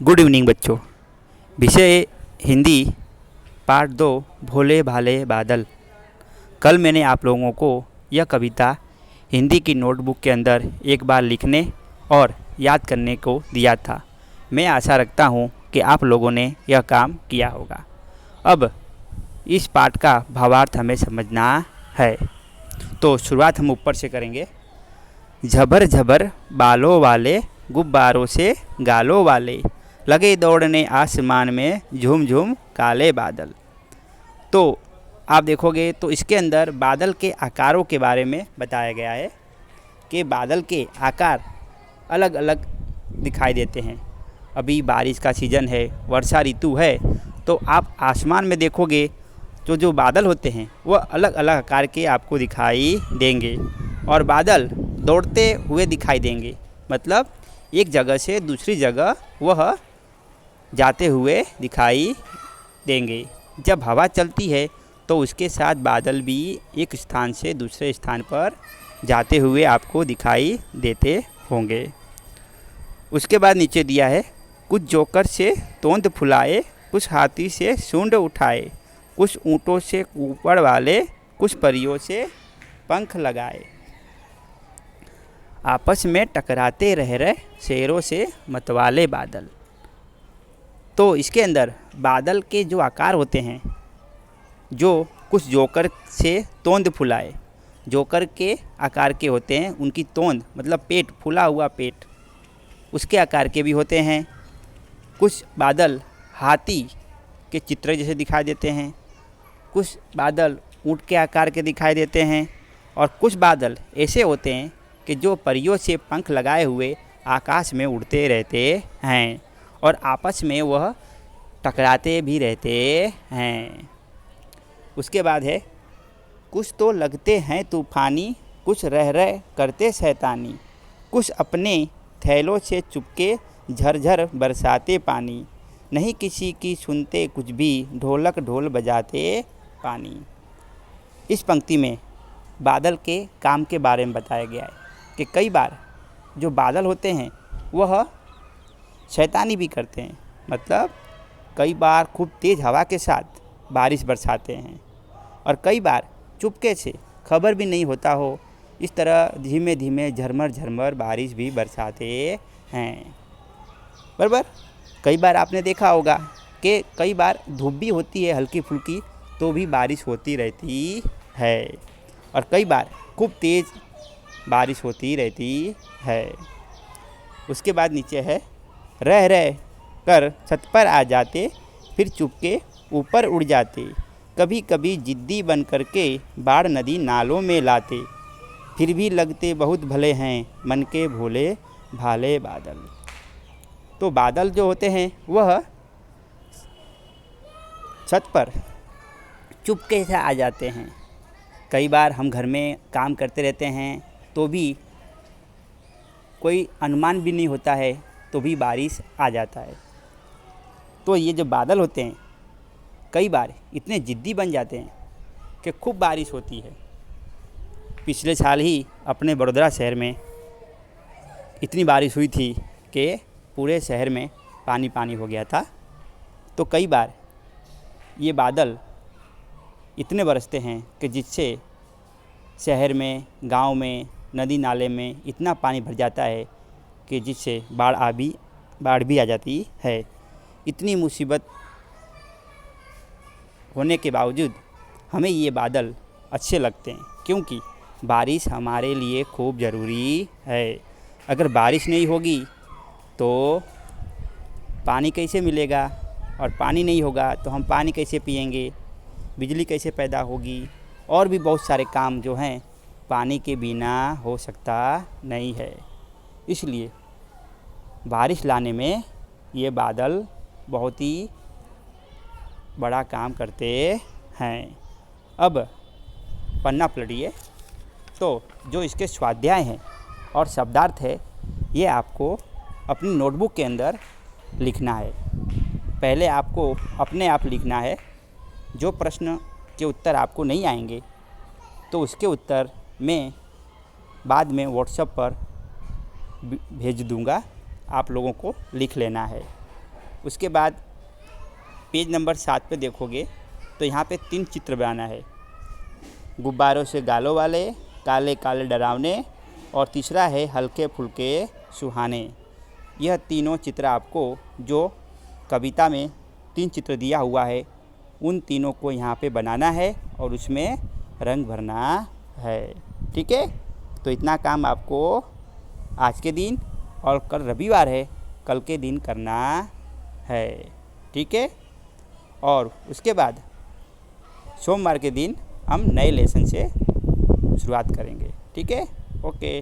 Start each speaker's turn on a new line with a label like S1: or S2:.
S1: Good evening बच्चों। विषय Hindi part 2 भोले भाले बादल। कल मैंने आप लोगों को यह कविता हिंदी की नोटबुक के अंदर एक बार लिखने और याद करने को दिया था। मैं आशा रखता हूँ कि आप लोगों ने यह काम किया होगा। अब इस पाठ का भावार्थ हमें समझना है, तो शुरुआत हम ऊपर से करेंगे। झबर झबर बालों वाले, गुब्बारों से गालों वाले, लगे दौड़ने आसमान में, झूम झूम काले बादल। तो आप देखोगे तो इसके अंदर बादल के आकारों के बारे में बताया गया है कि बादल के आकार अलग अलग दिखाई देते हैं। अभी बारिश का सीज़न है, वर्षा ऋतु है, तो आप आसमान में देखोगे तो जो बादल होते हैं वह अलग अलग आकार के आपको दिखाई देंगे और बादल दौड़ते हुए दिखाई देंगे। मतलब एक जगह से दूसरी जगह वह जाते हुए दिखाई देंगे। जब हवा चलती है तो उसके साथ बादल भी एक स्थान से दूसरे स्थान पर जाते हुए आपको दिखाई देते होंगे। उसके बाद नीचे दिया है, कुछ जोकर से तोंद फुलाए, कुछ हाथी से सूंड उठाए, कुछ ऊँटों से ऊपर वाले, कुछ परियों से पंख लगाए, आपस में टकराते रह रहे शेरों से मतवाले बादल। तो इसके अंदर बादल के जो आकार होते हैं, जो कुछ जोकर से तोंद फुलाए, जोकर के आकार के होते हैं, उनकी तोंद मतलब पेट, फूला हुआ पेट उसके आकार के भी होते हैं। कुछ बादल हाथी के चित्र जैसे दिखाई देते हैं, कुछ बादल ऊँट के आकार के दिखाई देते हैं और कुछ बादल ऐसे होते हैं कि जो परियों से पंख लगाए हुए आकाश में उड़ते रहते हैं और आपस में वह टकराते भी रहते हैं। उसके बाद है, कुछ तो लगते हैं तूफ़ानी, कुछ रह रह करते शैतानी, कुछ अपने थैलों से चुपके झरझर बरसाते पानी, नहीं किसी की सुनते कुछ भी, ढोलक ढोल बजाते पानी। इस पंक्ति में बादल के काम के बारे में बताया गया है कि कई बार जो बादल होते हैं वह शैतानी भी करते हैं। मतलब कई बार खूब तेज़ हवा के साथ बारिश बरसाते हैं और कई बार चुपके से, खबर भी नहीं होता हो, इस तरह धीमे धीमे झरमर झरमर बारिश भी बरसाते हैं। बराबर। कई बार आपने देखा होगा कि कई बार धूप भी होती है हल्की फुल्की, तो भी बारिश होती रहती है और कई बार खूब तेज़ बारिश होती रहती है। उसके बाद नीचे है, रह रह कर छत पर आ जाते, फिर चुपके ऊपर उड़ जाते, कभी कभी जिद्दी बन करके बाढ़ नदी नालों में लाते, फिर भी लगते बहुत भले हैं मन के भोले भाले बादल। तो बादल जो होते हैं वह छत पर चुपके से आ जाते हैं। कई बार हम घर में काम करते रहते हैं तो भी कोई अनुमान भी नहीं होता है, तो भी बारिश आ जाता है। तो ये जो बादल होते हैं कई बार इतने ज़िद्दी बन जाते हैं कि खूब बारिश होती है। पिछले साल ही अपने बड़ौदा शहर में इतनी बारिश हुई थी कि पूरे शहर में पानी पानी हो गया था। तो कई बार ये बादल इतने बरसते हैं कि जिससे शहर में, गांव में, नदी नाले में इतना पानी भर जाता है कि जिससे बाढ़ भी आ जाती है। इतनी मुसीबत होने के बावजूद हमें ये बादल अच्छे लगते हैं, क्योंकि बारिश हमारे लिए खूब ज़रूरी है। अगर बारिश नहीं होगी तो पानी कैसे मिलेगा, और पानी नहीं होगा तो हम पानी कैसे पिएंगे, बिजली कैसे पैदा होगी, और भी बहुत सारे काम जो हैं पानी के बिना हो सकता नहीं है। इसलिए बारिश लाने में ये बादल बहुत ही बड़ा काम करते हैं। अब पन्ना पलटिए, तो जो इसके स्वाध्याय हैं और शब्दार्थ है ये आपको अपनी नोटबुक के अंदर लिखना है। पहले आपको अपने आप लिखना है। जो प्रश्न के उत्तर आपको नहीं आएंगे तो उसके उत्तर मैं बाद में व्हाट्सएप पर भेज दूंगा, आप लोगों को लिख लेना है। उसके बाद पेज नंबर 7 पे देखोगे तो यहाँ पे 3 चित्र बनाना है। गुब्बारों से गालों वाले, काले काले डरावने, और तीसरा है हल्के फुल्के सुहाने। यह तीनों चित्र आपको जो कविता में 3 चित्र दिया हुआ है उन तीनों को यहाँ पे बनाना है और उसमें रंग भरना है। ठीक है, तो इतना काम आपको आज के दिन और कल रविवार है, कल के दिन करना है। ठीक है, और उसके बाद सोमवार के दिन हम नए लेसन से शुरुआत करेंगे। ठीक है, ओके।